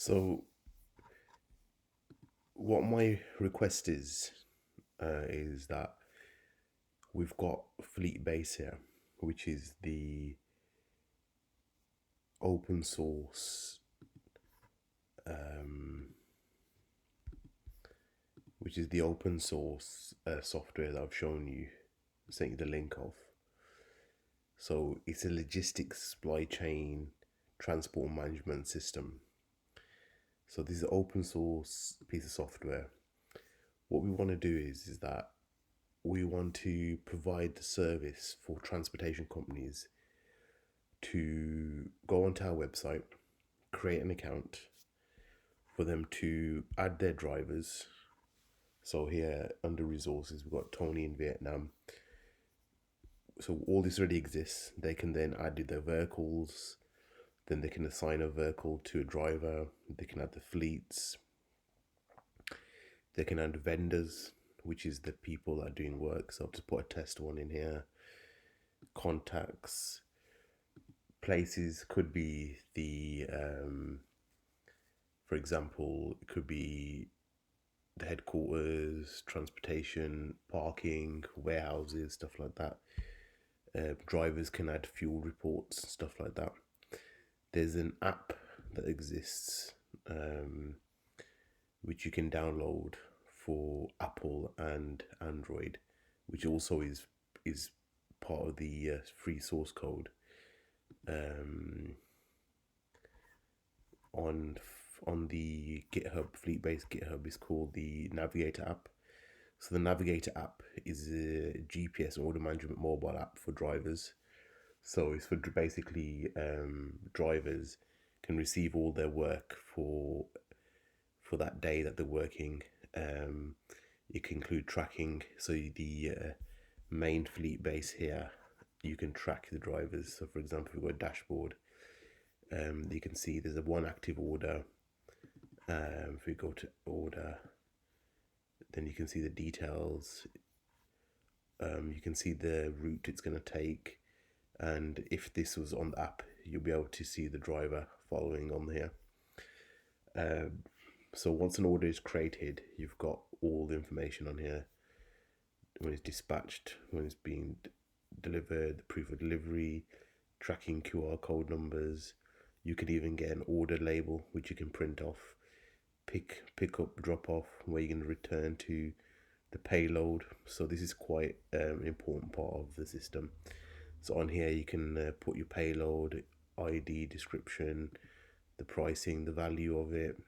So what my request is that we've got Fleetbase here, which is the open source, software that I've shown you, sent you the link of. So it's a logistics supply chain transport management system. So this is an open source piece of software. What we want to do is that we want to provide the service for transportation companies to go onto our website, create an account, for them to add their drivers. So here under resources, we've got Tony in Vietnam. So all this already exists. They can then add their vehicles. Then they can assign a vehicle to a driver. They can add the fleets. They can add vendors, which is the people that are doing work. So I'll just put a test one in here. Contacts. Places could be the, for example, it could be the headquarters, transportation, parking, warehouses, stuff like that. Drivers can add fuel reports, stuff like that. There's an app that exists, which you can download for Apple and Android, which also is part of the free source code. On the GitHub, Fleetbase GitHub, is called the Navigator app. So the Navigator app is a GPS order management mobile app for drivers. So it's for basically drivers can receive all their work for that day that they're working. It can include tracking. So the main Fleetbase here, you can track the drivers. So for example, we've got a dashboard. You can see there's a one active order. If we go to order, then you can see the details. You can see the route it's going to take, and if this was on the app, you'll be able to see the driver following on here. So once an order is created, you've got all the information on here. When it's dispatched, when it's being delivered, the proof of delivery, tracking QR code numbers. You could even get an order label, which you can print off. Pick up, drop off, where you're going to return to, the payload. So this is quite an important part of the system. So on here you can put your payload, ID, description, the pricing, the value of it,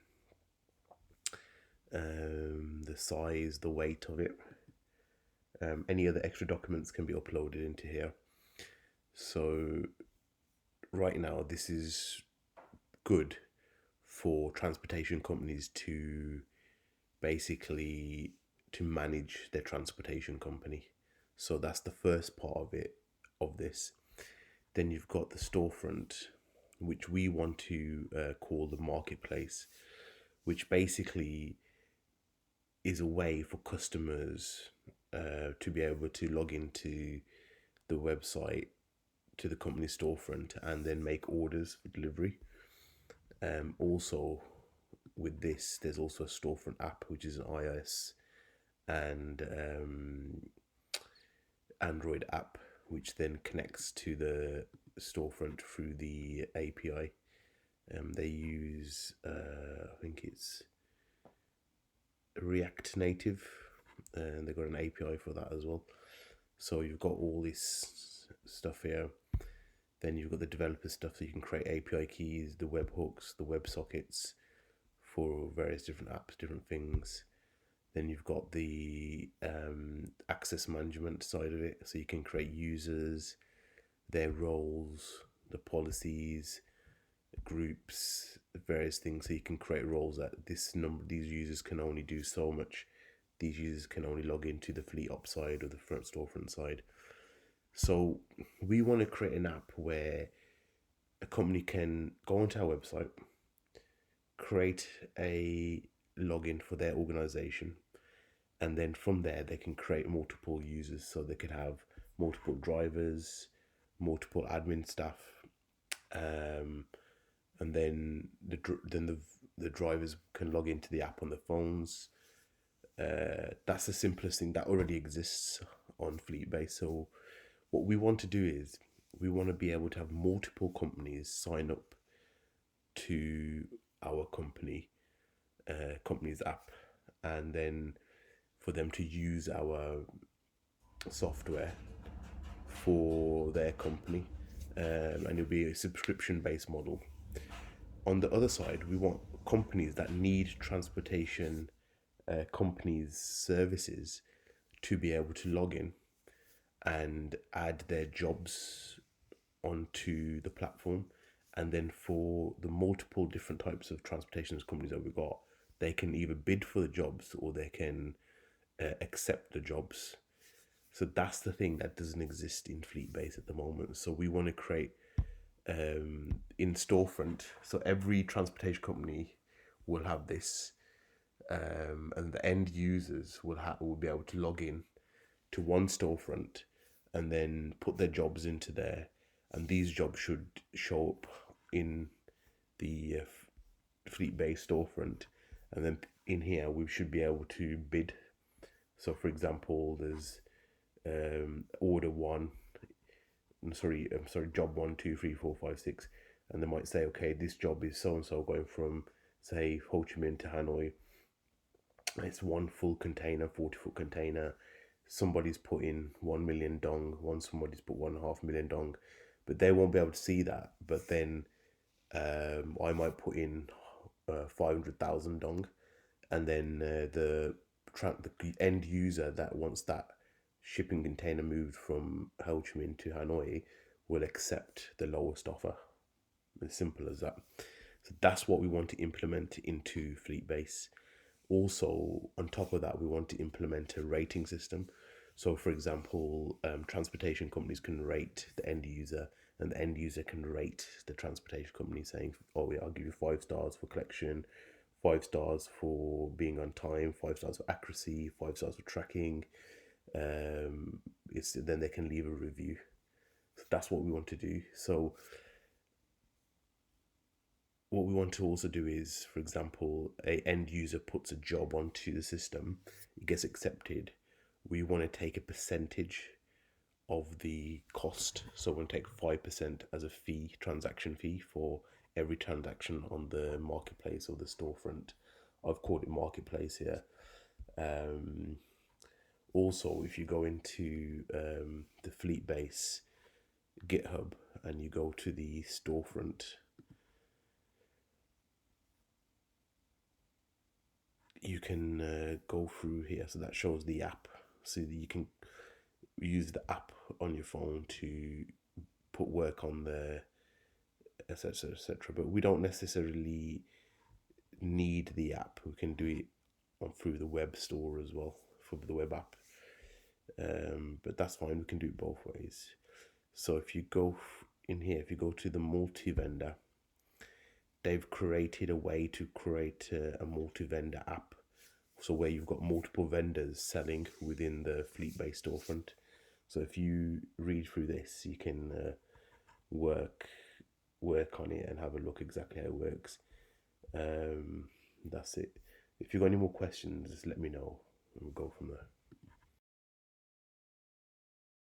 the size, the weight of it. Any other extra documents can be uploaded into here. So right now this is good for transportation companies to basically to manage their transportation company. So that's the first part of this. Then you've got the storefront, which we want to call the marketplace, which basically is a way for customers to be able to log into the website, to the company storefront, and then make orders for delivery. Also with this, there's also a storefront app, which is an iOS and Android app, which then connects to the storefront through the API. They use I think it's React Native, and they've got an API for that as well. So you've got all this stuff here. Then you've got the developer stuff, so you can create API keys, the webhooks, the WebSockets for various different apps, different things. Then you've got the access management side of it, so you can create users, their roles, the policies, groups, various things. So you can create roles that these users can only do so much. These users can only log into the fleet op side or the front storefront side. So we want to create an app where a company can go onto our website, create a login for their organization, and then from there they can create multiple users. So they could have multiple drivers, multiple admin staff, and then the drivers can log into the app on their phones. That's the simplest thing that already exists on Fleetbase. So what we want to do is we want to be able to have multiple companies sign up to our company's app, and then for them to use our software for their company, and it'll be a subscription-based model. On the other side, we want companies that need transportation companies' services to be able to log in and add their jobs onto the platform. And then for the multiple different types of transportation companies that we've got, they can either bid for the jobs or they can accept the jobs. So that's the thing that doesn't exist in Fleetbase at the moment. So we want to create in storefront. So every transportation company will have this, and the end users will be able to log in to one storefront and then put their jobs into there, and these jobs should show up in the Fleetbase storefront, and then in here we should be able to bid. So for example, there's order one, job 1, 2, 3, 4, 5, 6, and they might say, okay, this job is so and so going from, say, Ho Chi Minh to Hanoi. It's one full container, 40-foot container. Somebody's put in 1 million dong, somebody's put 1.5 million dong, but they won't be able to see that. But then I might put in 500,000 dong, and then the end user that wants that shipping container moved from Ho Chi Minh to Hanoi will accept the lowest offer. As simple as that. So that's what we want to implement into Fleetbase. Also, on top of that, we want to implement a rating system. So, for example, transportation companies can rate the end user, and the end user can rate the transportation company, saying, "Oh, yeah, I'll give you 5 stars for collection, 5 stars for being on time, 5 stars for accuracy, 5 stars for tracking." Then they can leave a review. So that's what we want to do. So what we want to also do is, for example, a end user puts a job onto the system, it gets accepted. We want to take a percentage of the cost. So we'll take 5% as a fee, transaction fee, for every transaction on the marketplace or the storefront. I've called it marketplace here. Also, if you go into the Fleetbase GitHub and you go to the storefront, you can go through here. So that shows the app. So that you can use the app on your phone to put work on there, etc., etc. But we don't necessarily need the app. We can do it through the web store as well, for the web app. But that's fine. We can do it both ways. So if you go in here, if you go to the multi-vendor, they've created a way to create a multi-vendor app. So where you've got multiple vendors selling within the Fleetbase storefront. So if you read through this, you can work on it and have a look exactly how it works. That's it. If you've got any more questions, just let me know and we'll go from there.